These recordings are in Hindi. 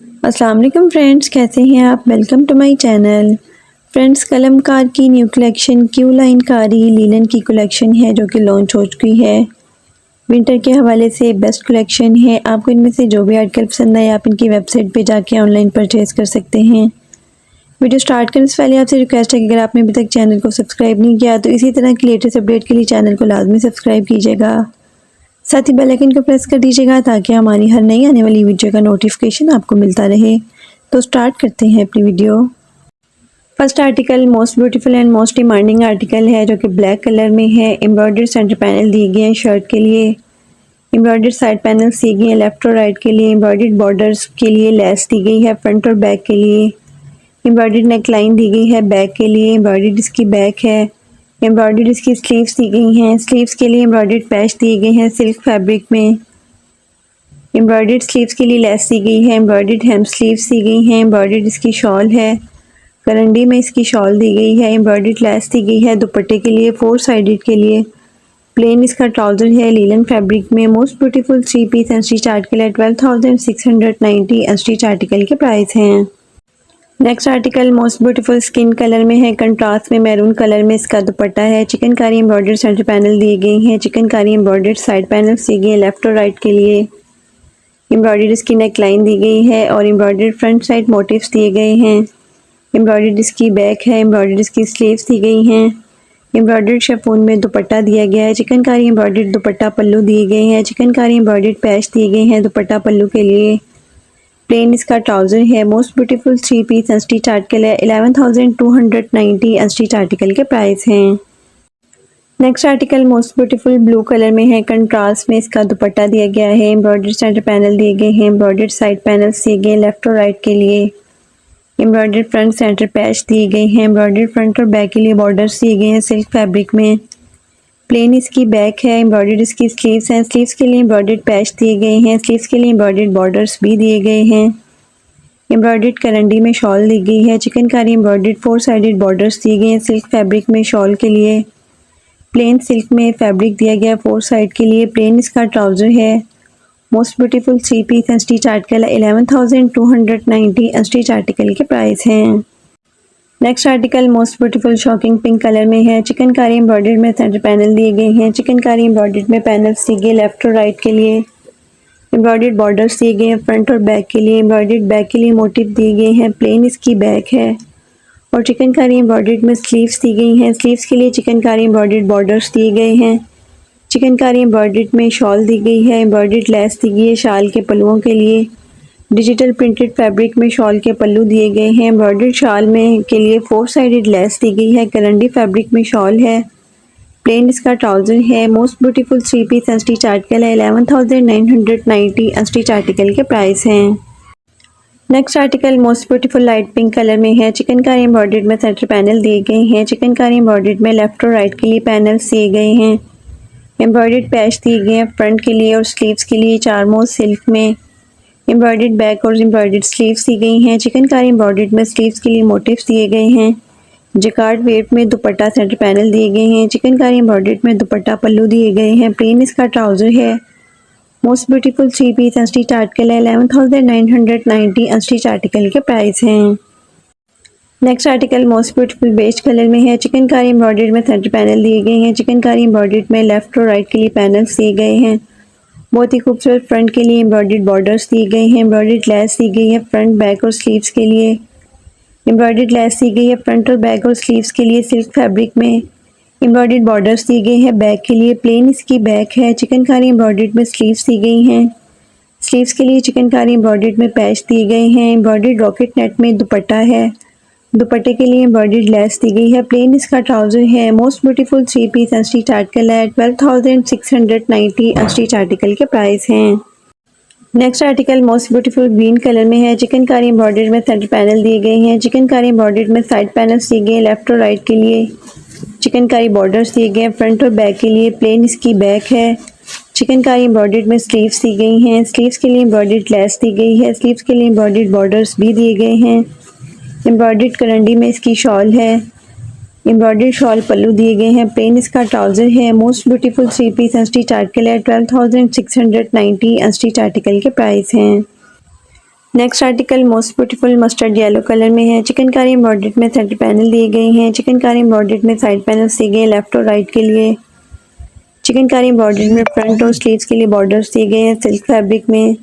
अस्सलाम वालेकुम फ्रेंड्स, कैसे हैं आप। Welcome to my channel. Friends, Kalamkar की न्यू कलेक्शन क्यू लाइन कारी लीलन की कलेक्शन है जो कि लॉन्च हो चुकी है। विंटर के हवाले से बेस्ट कलेक्शन है। आपको इनमें से जो भी आर्टिकल पसंद आए आप इनकी वेबसाइट पे जाके ऑनलाइन परचेज़ कर सकते हैं। वीडियो स्टार्ट करने से पहले आपसे रिक्वेस्ट है कि अगर आपने अभी तक चैनल को सब्सक्राइब नहीं किया तो इसी तरह की लेटेस्ट अपडेट के लिए चैनल को लाजमी सब्सक्राइब कीजिएगा। साथ ही बेल आइकन को प्रेस कर दीजिएगा ताकि हमारी हर नई आने वाली वीडियो का नोटिफिकेशन आपको मिलता रहे। तो स्टार्ट करते हैं अपनी video. First article most beautiful and most demanding article है जो कि ब्लैक कलर में है। एम्ब्रॉयडर्ड सेंटर पैनल दिए गए हैं शर्ट के लिए। एम्ब्रॉयडर्ड साइड पैनल्स दिए गए हैं लेफ्ट और राइट के लिए। एम्ब्रॉयडर्ड बॉर्डर्स के लिए लेस दी गई है फ्रंट और बैक के लिए। एम्ब्रॉयडर्ड नेक लाइन दी गई है बैक के लिए। एम्ब्रॉयडर्ड इसकी बैक है। एम्ब्रॉयडर्ड इसकी स्लीव्स दी गई हैं। स्लीव्स के लिए एम्ब्रॉयडर्ड पैच दिए गए हैं सिल्क फैब्रिक में। एम्ब्रॉयडर्ड स्लीव्स के लिए लेस दी गई है। एम्ब्रॉयडर्ड हेम स्लीव्स दी गई हैं। एम्ब्रॉयडर्ड इसकी शॉल है। करंडी में इसकी शॉल दी गई है। एम्ब्रॉयडर्ड लेस दी गई है दुपट्टे के लिए फोर साइडेड के लिए। प्लेन इसका ट्राउजर है लीलन फैब्रिक में। Most beautiful 3 piece unstitch article है। 12,690 अनस्टिच आर्टिकल के प्राइस हैं। Next article most beautiful skin colour में है। कंट्रास्ट में मैरून कलर में इसका दुपट्टा है। चिकनकारी एम्ब्रॉयडर्ड सेंटर पैनल दिए गए हैं। चिकनकारी एम्ब्रॉयडर्ड साइड पैनल्स दिए गए हैं लेफ्ट और राइट के लिए। एम्ब्रॉयडर्ड इसकी नेक लाइन दी गई है और एम्ब्रॉयडर्ड फ्रंट साइड मोटिव्स दिए गए हैं। एम्ब्रॉयडर्ड इसकी बैक है। एम्ब्रॉयडर्ड इसकी स्लीव्स दी गई हैं। एम्ब्रॉयडर्ड शिफॉन में दुपट्टा दिया गया है। चिकनकारी एम्ब्रॉयडर्ड दुपट्टा पल्लू दिए गए हैं। चिकनकारी एम्ब्रॉयडर्ड पैच दिए गए हैं दुपट्टा पल्लू के लिए। प्लेन इसका ट्राउजर है। Most beautiful 3 piece unstitch article है। 11,290 अनस्टिच आर्टिकल के प्राइस हैं। Next article most beautiful blue colour में है। कंट्रास्ट में इसका दुपट्टा दिया गया है। एम्ब्रॉयडर्ड सेंटर पैनल दिए गए हैं। एम्ब्रॉयडर्ड साइड पैनल्स दिए गए हैं लेफ्ट और राइट के लिए। एम्ब्रॉयडर्ड फ्रंट सेंटर पैच दिए गए हैं। एम्ब्रॉयडर्ड फ्रंट और बैक के लिए बॉर्डर्स दिए गए हैं सिल्क फैब्रिक में। प्लेन इसकी बैक है। एम्ब्रॉयडर्ड इसकी स्लीव्स हैं। स्लीव्स के लिए एम्ब्रॉयडर्ड पैच दिए गए हैं। स्लीव्स के लिए एम्ब्रॉयडर्ड बॉर्डर्स भी दिए गए हैं। एम्ब्रॉयडर्ड करंडी में शॉल दी गई है। Chikankari embroidered four sided borders दिए गए हैं सिल्क फैब्रिक में शॉल के लिए। प्लेन सिल्क में फैब्रिक दिया गया फोर साइड के लिए। प्लेन इसका ट्राउजर है। Most beautiful 3 piece unstitch article 11,290 unstitch article के प्राइस हैं। Next article most beautiful shocking pink colour में है। चिकनकारी एम्ब्रॉयडर्ड में सेंटर पैनल दिए गए हैं। चिकनकारी एम्ब्रॉयडर्ड में पैनल्स दिए गए लेफ्ट और राइट के लिए। एम्ब्रॉयडर्ड बॉर्डर्स दिए गए हैं फ्रंट और बैक के लिए। एम्ब्रॉयडर्ड बैक के लिए मोटिव दिए गए हैं। प्लेन इसकी बैक है और चिकनकारी एम्ब्रॉयडर्ड में स्लीव्स दी गई हैं। स्लीव्स के लिए चिकनकारी एम्ब्रॉयडर्ड बॉर्डर्स दिए गए हैं। चिकनकारी एम्ब्रॉयडर्ड में शॉल दी गई है। एम्ब्रॉयडर्ड लेस दी गई है शाल के पल्लुओं के लिए। डिजिटल प्रिंटेड फैब्रिक में शॉल के पल्लू दिए गए हैं। एम्ब्रॉयडर्ड शाल में के लिए फोर साइडेड लेस दी गई है। करंडी फैब्रिक में शॉल है। प्लेन इसका ट्राउजर है। Most beautiful 3 piece unstitch article है। 11,990 अनस्टिच आर्टिकल के प्राइस हैं। Next article most beautiful light pink colour में है। चिकनकारी एम्ब्रॉयडर्ड में सेंटर पैनल दिए गए हैं। चिकनकारी एम्ब्रॉयडर्ड में लेफ्ट और राइट के लिए पैनल्स दिए गए हैं। एम्ब्रॉयडर्ड पैच दिए गए हैं फ्रंट के लिए और स्लीव्स के लिए चारमोज सिल्क में। एम्ब्रॉयडर्ड बैक और एम्ब्रॉयडर्ड स्लीव्स दी गई हैं। चिकनकारी एम्ब्रॉयडर्ड में स्लीव्स के लिए मोटिव्स दिए गए हैं। जकार्ड वेट में दुपट्टा सेंटर पैनल दिए गए हैं। चिकनकारी एम्ब्रॉयडर्ड में दुपट्टा पल्लू दिए गए हैं। प्लेन इसका ट्राउजर है। Most beautiful 3 piece unstitch article है। 11,990 अनस्टिच आर्टिकल के प्राइस हैं। Next article most beautiful beige colour में है। चिकनकारी एम्ब्रॉयडर्ड में सेंटर पैनल दिए गए हैं। चिकनकारी एम्ब्रॉयडर्ड में लेफ्ट और राइट के लिए पैनल्स दिए गए हैं। बहुत ही खूबसूरत फ्रंट के लिए एम्ब्रॉयडर्ड बॉर्डर्स दिए गए हैं। एम्ब्रॉयडर्ड लेस दी गई है फ्रंट बैक और स्लीव्स के लिए। एम्ब्रॉयडर्ड लेस दी गई है फ्रंट और बैक और स्लीव्स के लिए सिल्क फैब्रिक में। एम्ब्रॉयडर्ड बॉर्डर्स दिए गए हैं बैक के लिए। प्लेन इसकी बैक है। चिकनकारी एम्ब्रॉयडर्ड में स्लीव्स दी गई हैं। स्लीव्स के लिए चिकनकारी एम्ब्रॉयडर्ड में पैच दिए गए हैं। एम्ब्रॉयडर्ड रॉकेट नेट में दुपट्टा है। दुपट्टे के लिए एम्ब्रॉयडर्ड लेस दी गई है। प्लेन इसका ट्राउजर है। Most beautiful 3 piece unstitch article है। 12,690 अनस्टिच आर्टिकल के प्राइस हैं। Next article most beautiful green colour में है। चिकनकारी एम्ब्रॉयडर्ड में सेंटर पैनल दिए गए हैं। चिकनकारी एम्ब्रॉयडर्ड में साइड पैनल्स दिए गए हैं लेफ्ट और राइट के लिए। चिकनकारी बॉर्डर्स दिए गए हैं फ्रंट और बैक के लिए। प्लेन इसकी बैक है। चिकनकारी एम्ब्रॉयडर्ड में स्लीव्स दी गई हैं। स्लीव्स के लिए एम्ब्रॉयडर्ड लेस दी गई है। स्लीव्स के लिए एम्ब्रॉयडर्ड बॉर्डर्स भी दिए गए हैं। एम्ब्रॉयडर्ड करंडी में इसकी शॉल है। एम्ब्रॉयडर्ड शॉल पल्लू दिए गए हैं। प्लेन इसका ट्राउजर है। Most beautiful 3 piece unstitch article है। 12,690 अनस्टिच आर्टिकल के प्राइस हैं। Next article most beautiful mustard yellow colour में है। चिकनकारी एम्ब्रॉयडर्ड में सेंटर पैनल दिए गए हैं। चिकनकारी एम्ब्रॉयडर्ड में साइड पैनल्स दिए गए हैं लेफ्ट और राइट के लिए। चिकनकारी एम्ब्रॉयडर्ड में फ्रंट और स्लीव्स के लिए बॉर्डर्स दिए गए हैं सिल्क फैब्रिक में।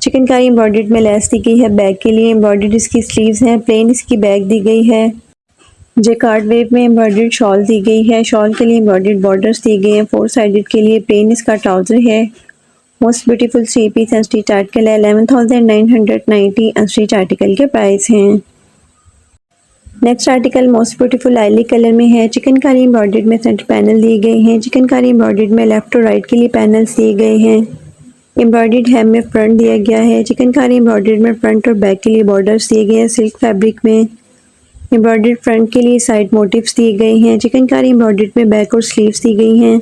चिकनकारी एम्ब्रॉयडर्ड में लेस दी गई है बैक के लिए। एम्ब्रॉयडर्ड इसकी स्लीव्स हैं, प्लेन इसकी बैक दी गई है। जेकार्ड वेव में एम्ब्रॉयडर्ड शॉल दी गई है। शॉल के लिए एम्ब्रॉयडर्ड बॉर्डर्स दिए गए हैं। 4 साइडेड के लिए प्लेन इसका ट्राउजर है। Most beautiful 3 piece unstitch article है। 11,990 अनस्टिच आर्टिकल के प्राइस हैं। Next article most beautiful lilac colour में है। चिकनकारी एम्ब्रॉयडर्ड में सेंटर पैनल दिए गए हैं। चिकनकारी एम्ब्रॉयडर्ड में लेफ्ट और राइट के लिए पैनल्स दिए गए हैं। एम्ब्रॉयडर्ड हेम में फ्रंट दिया गया है। चिकनकारी एम्ब्रॉयडर्ड में फ्रंट और बैक के लिए बॉर्डर्स दिए गए हैं सिल्क फैब्रिक में। एम्ब्रॉयडर्ड फ्रंट के लिए साइड मोटिव्स दिए गए हैं। चिकनकारी एम्ब्रॉयडर्ड में बैक और स्लीव्स दी गई हैं।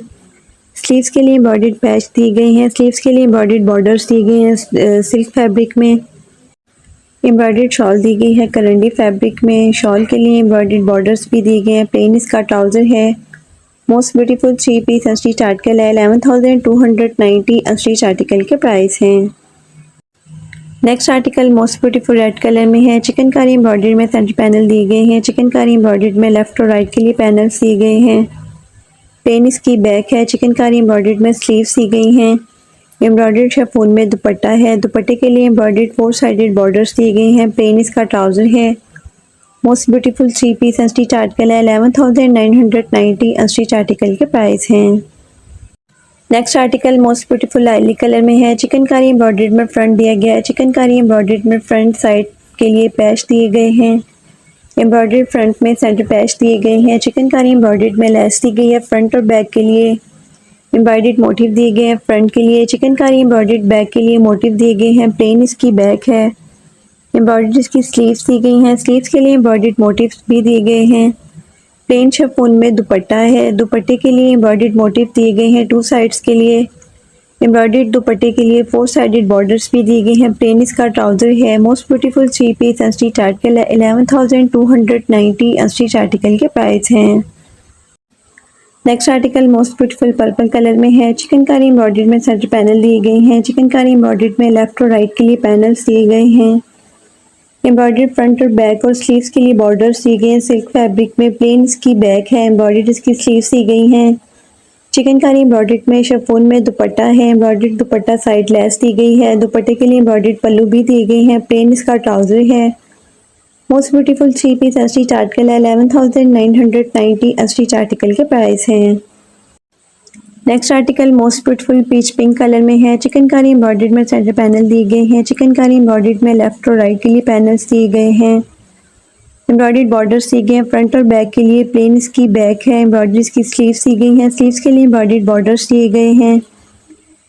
स्लीव्स के लिए एम्ब्रॉयडर्ड पैच दिए गए हैं। स्लीव्स के लिए एम्ब्रॉयडर्ड बॉर्डर्स दिए गए हैं सिल्क फैब्रिक में। एम्ब्रॉयडर्ड शॉल दी गई है करंडी फैब्रिक में। शॉल के लिए एम्ब्रॉयडर्ड बॉर्डर्स भी दिए गए हैं। प्लेन इसका ट्राउजर है। Most beautiful 3 piece unstitch article है। 11,290 अनस्टिच आर्टिकल के प्राइस हैं। Next article most beautiful red colour में है। चिकनकारी एम्ब्रॉयडर्ड में सेंटर पैनल दिए गए हैं। चिकनकारी एम्ब्रॉयडर्ड में लेफ्ट और राइट के लिए पैनल्स दिए गए हैं। प्लेन इसकी बैक है। चिकनकारी एम्ब्रॉयडर्ड में स्लीव्स दी गई हैं। एम्ब्रॉयडर्ड शिफॉन में दुपट्टा है। दुपट्टे के लिए एम्ब्रॉयडर्ड 4 साइडेड बॉर्डर्स दिए गए हैं। प्लेन इसका ट्राउजर है। Most beautiful 3 piece unstitch article है। 11,990 अनस्टिच आर्टिकल के प्राइस हैं। Next article most beautiful lilac colour में है। चिकनकारी एम्ब्रॉयडर्ड में फ्रंट दिया गया है। चिकनकारी एम्ब्रॉयडर्ड में फ्रंट साइड के लिए पैच दिए गए हैं। एम्ब्रॉयडर्ड फ्रंट में सेंटर पैच दिए गए हैं। चिकनकारी एम्ब्रॉयडर्ड में लेस दी गई है फ्रंट और बैक के लिए। एम्ब्रॉयडर्ड मोटिव दिए गए हैं फ्रंट के लिए। चिकनकारी एम्ब्रॉयडर्ड बैक के लिए मोटिव दिए गए हैं। प्लेन इसकी बैक है। एम्ब्रॉयडर्ड इसकी स्लीव्स दी गई हैं। स्लीव्स के लिए एम्ब्रॉयडर्ड मोटिव्स भी दिए गए हैं। प्लेन शिफॉन में दुपट्टा है। दुपट्टे के लिए एम्ब्रॉयडर्ड मोटिव दिए गए हैं 2 साइड्स के लिए। एम्ब्रॉयडर्ड दुपट्टे के लिए 4 साइडेड बॉर्डर्स भी दिए गए हैं। प्लेन इसका ट्राउजर है। Most beautiful 3 piece unstitch article है। 11,290 अनस्टिच आर्टिकल के प्राइस हैं। Next article most beautiful purple colour में है। चिकनकारी एम्ब्रॉयडर्ड में सेंटर पैनल दिए गए हैं। चिकनकारी एम्ब्रॉयडर्ड में लेफ्ट और राइट के लिए पैनल्स दिए गए हैं। एम्ब्रॉयडर्ड फ्रंट और बैक और स्लीव्स के लिए बॉर्डर्स दिए गए हैं सिल्क फैब्रिक में। प्लेन इसकी बैक है। एम्ब्रॉयडर्ड इसकी स्लीव्स दी गई हैं। चिकनकारी एम्ब्रॉयडर्ड में शिफॉन में दुपट्टा है। एम्ब्रॉयडर्ड दुपट्टा साइड लेस दी गई है। दुपट्टे के लिए एम्ब्रॉयडर्ड पल्लू भी दिए गए हैं। प्लेन इसका ट्राउजर है। Most beautiful 3 piece unstitch article है। 11,990 अनस्टिच आर्टिकल के प्राइस हैं। Next article most beautiful peach pink colour में है। चिकनकारी एम्ब्रॉयडर्ड में सेंटर पैनल दिए गए हैं। चिकनकारी एम्ब्रॉयडर्ड में लेफ्ट और राइट के लिए पैनल्स दिए गए हैं। एम्ब्रॉयडर्ड बॉर्डर्स दिए गए हैं फ्रंट और बैक के लिए। प्लेन इसकी बैक है। एम्ब्रॉयडरी की स्लीव्स दी गई हैं। स्लीव्स के लिए एम्ब्रॉयडर्ड बॉर्डर्स दिए गए हैं।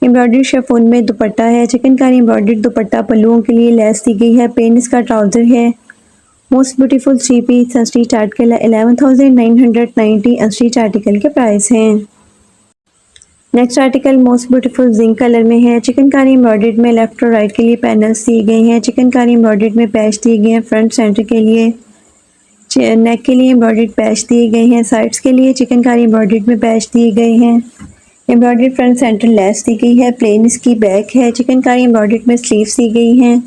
एम्ब्रॉयडर्ड शिफॉन में दुपट्टा है। चिकनकारी एम्ब्रॉयडर्ड दुपट्टा पल्लुओं के लिए लेस दी गई है। प्लेन इसका ट्राउजर है। Most beautiful 3 piece unstitch article है। 11,990 अनस्टिच आर्टिकल के प्राइस हैं। Next article most beautiful zinc colour में है। चिकनकारी एम्ब्रॉयडर्ड में लेफ्ट और राइट के लिए पैनल्स दिए गए हैं। चिकनकारी एम्ब्रॉयडर्ड में पैच दिए गए हैं फ्रंट सेंटर के लिए। नेक के लिए एम्ब्रॉयडर्ड पैच दिए गए हैं। साइड्स के लिए चिकनकारी एम्ब्रॉयडर्ड में पैच दिए गए हैं। एम्ब्रॉयडर्ड फ्रंट सेंटर लेस दी गई है। प्लेन इसकी बैक है। चिकनकारी एम्ब्रॉयडर्ड में स्लीव्स दी गई हैं।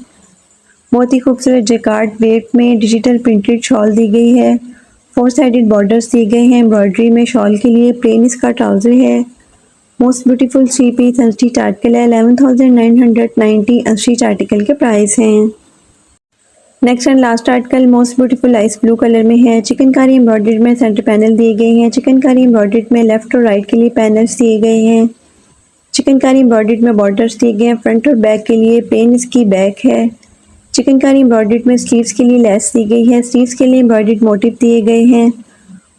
बहुत ही खूबसूरत जेकार्ड वेव में डिजिटल प्रिंटेड शॉल दी गई है। 4 साइडेड बॉर्डर्स दिए गए हैं एम्ब्रॉयडरी में शॉल के लिए। प्लेन इसका ट्राउजर है। Most beautiful 3 piece unstitch article है। 11,990 अनस्टिच आर्टिकल के प्राइस हैं। Next and last article most beautiful ice blue colour में है। चिकनकारी एम्ब्रॉयडर्ड में सेंटर पैनल दिए गए हैं। चिकनकारी एम्ब्रॉयडर्ड में लेफ्ट और राइट के लिए पैनल्स दिए गए हैं। चिकनकारी एम्ब्रॉयडर्ड में बॉर्डर्स दिए गए हैं फ्रंट और बैक के लिए। प्लेन इसकी बैक है। चिकनकारी एम्ब्रॉयडर्ड में स्लीव्स के लिए लेस दी गई है। स्लीव्स के लिए एम्ब्रॉयडर्ड मोटिव दिए गए हैं।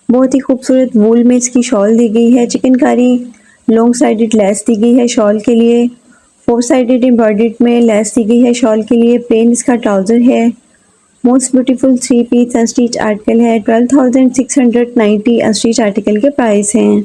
बहुत ही खूबसूरत वूल में इसकी शॉल दी गई है। चिकनकारी लॉन्ग साइडेड लेस दी गई है शॉल के लिए। 4 साइडेड एम्ब्रॉयडर्ड में लेस दी गई है शॉल के लिए। प्लेन इसका ट्राउजर है। Most beautiful 3 piece unstitch article है। 12,690 अनस्टिच आर्टिकल के प्राइस हैं।